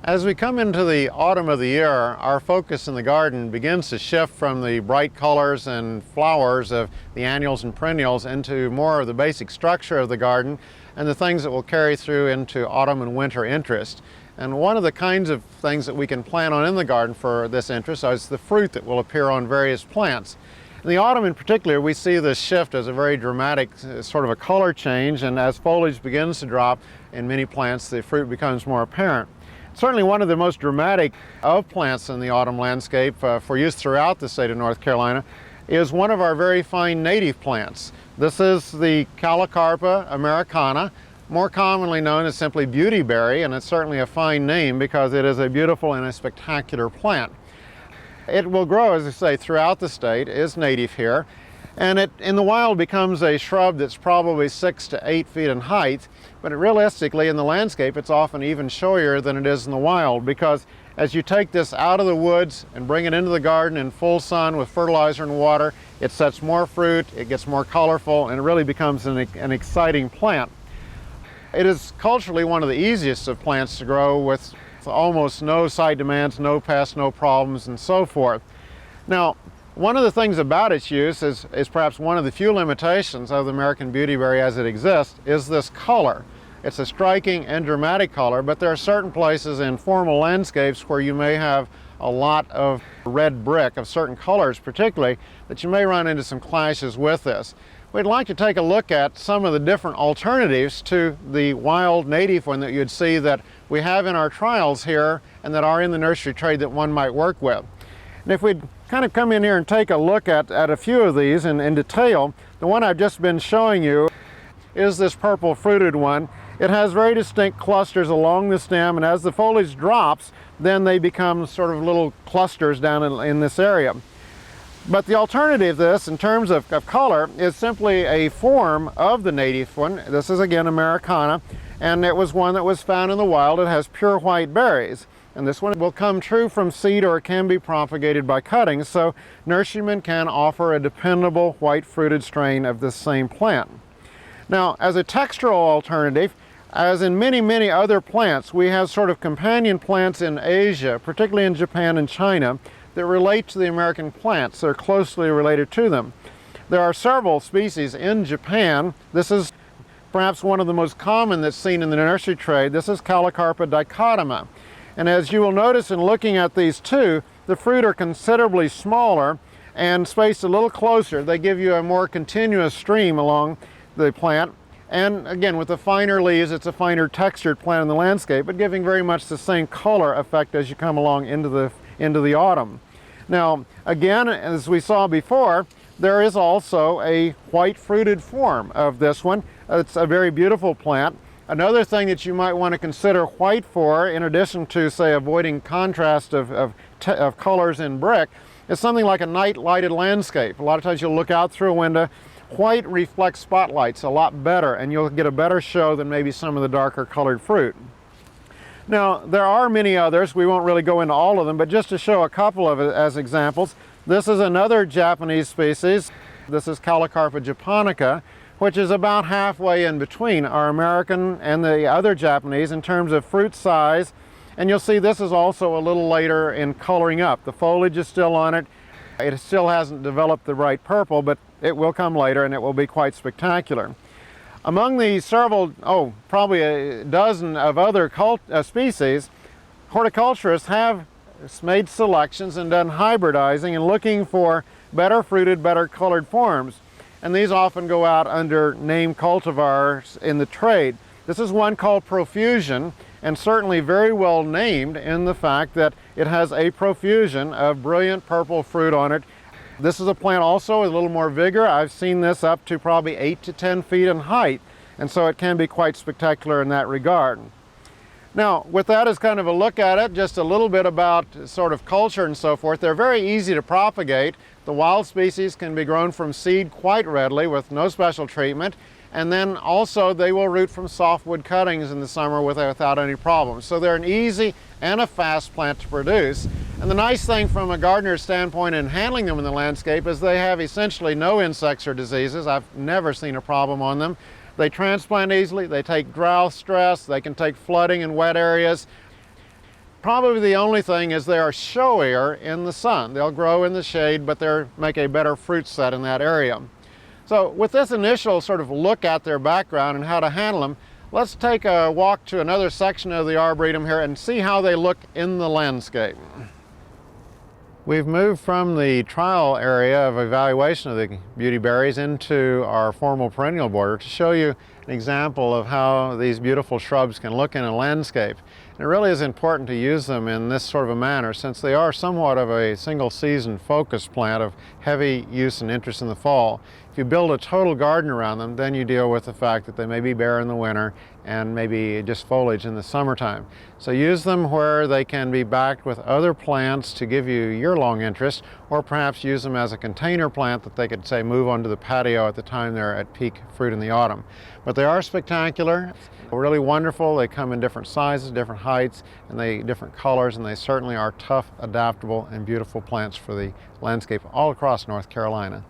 As we come into the autumn of the year, our focus in the garden begins to shift from the bright colors and flowers of the annuals and perennials into more of the basic structure of the garden and the things that will carry through into autumn and winter interest. And one of the kinds of things that we can plan on in the garden for this interest is the fruit that will appear on various plants. In the autumn in particular, we see this shift as a very dramatic sort of a color change, and as foliage begins to drop in many plants, the fruit becomes more apparent. Certainly one of the most dramatic of plants in the autumn landscape for use throughout the state of North Carolina is one of our very fine native plants. This is the Calocarpa americana, more commonly known as simply beautyberry, and it's certainly a fine name because it is a beautiful and a spectacular plant. It will grow, as I say, throughout the state, is native here, and it in the wild becomes a shrub that's probably 6 to 8 feet in height, but realistically in the landscape it's often even showier than it is in the wild, because as you take this out of the woods and bring it into the garden in full sun with fertilizer and water, it sets more fruit, it gets more colorful, and it really becomes an exciting plant. It is culturally one of the easiest of plants to grow with almost no site demands, no pests, no problems, and so forth. Now, one of the things about its use is perhaps one of the few limitations of the American beautyberry as it exists is this color. It's a striking and dramatic color, but there are certain places in formal landscapes where you may have a lot of red brick of certain colors particularly, that you may run into some clashes with this. We'd like to take a look at some of the different alternatives to the wild native one that you'd see that we have in our trials here and that are in the nursery trade that one might work with. And if we'd kind of come in here and take a look at a few of these in detail, the one I've just been showing you is this purple fruited one. It has very distinct clusters along the stem, and as the foliage drops, then they become sort of little clusters down in this area. But the alternative to this in terms of color is simply a form of the native one. This is again Americana, and it was one that was found in the wild. It has pure white berries. And this one will come true from seed or it can be propagated by cuttings, so nurserymen can offer a dependable white fruited strain of this same plant. Now, as a textural alternative, as in many other plants, we have sort of companion plants in Asia, particularly in Japan and China, that relate to the American plants. They're closely related to them. There are several species in Japan. This is perhaps one of the most common that's seen in the nursery trade. This is Calocarpa dichotoma. And as you will notice in looking at these two, the fruit are considerably smaller and spaced a little closer. They give you a more continuous stream along the plant. And again, with the finer leaves, it's a finer textured plant in the landscape, but giving very much the same color effect as you come along into the autumn. Now, again, as we saw before, there is also a white fruited form of this one. It's a very beautiful plant. Another thing that you might want to consider white for, in addition to, say, avoiding contrast of colors in brick, is something like a night lighted landscape. A lot of times you'll look out through a window. White reflects spotlights a lot better, and you'll get a better show than maybe some of the darker colored fruit. Now, there are many others. We won't really go into all of them, but just to show a couple of it as examples, this is another Japanese species. This is Calocarpa japonica, which is about halfway in between our American and the other Japanese in terms of fruit size. And you'll see this is also a little later in coloring up. The foliage is still on it. It still hasn't developed the right purple, but it will come later and it will be quite spectacular. Among the several, probably a dozen of other species, horticulturists have made selections and done hybridizing and looking for better fruited, better colored forms. And these often go out under named cultivars in the trade. This is one called Profusion, and certainly very well named in the fact that it has a profusion of brilliant purple fruit on it. This is a plant also with a little more vigor. I've seen this up to probably 8 to 10 feet in height, and so it can be quite spectacular in that regard. Now, with that as kind of a look at it, just a little bit about sort of culture and so forth. They're very easy to propagate. The wild species can be grown from seed quite readily with no special treatment, and then also they will root from softwood cuttings in the summer without any problems. So they're an easy and a fast plant to produce. And the nice thing from a gardener's standpoint in handling them in the landscape is they have essentially no insects or diseases. I've never seen a problem on them. They transplant easily, they take drought stress, they can take flooding in wet areas. Probably the only thing is they are showier in the sun. They'll grow in the shade, but they make a better fruit set in that area. So with this initial sort of look at their background and how to handle them, let's take a walk to another section of the Arboretum here and see how they look in the landscape. We've moved from the trial area of evaluation of the beauty berries into our formal perennial border to show you an example of how these beautiful shrubs can look in a landscape. And it really is important to use them in this sort of a manner, since they are somewhat of a single season focused plant of heavy use and interest in the fall. If you build a total garden around them, then you deal with the fact that they may be bare in the winter and maybe just foliage in the summertime. So use them where they can be backed with other plants to give you year-long interest, or perhaps use them as a container plant that they could, say, move onto the patio at the time they're at peak fruit in the autumn. But they are spectacular, really wonderful. They come in different sizes, different heights, and different colors, and they certainly are tough, adaptable, and beautiful plants for the landscape all across North Carolina.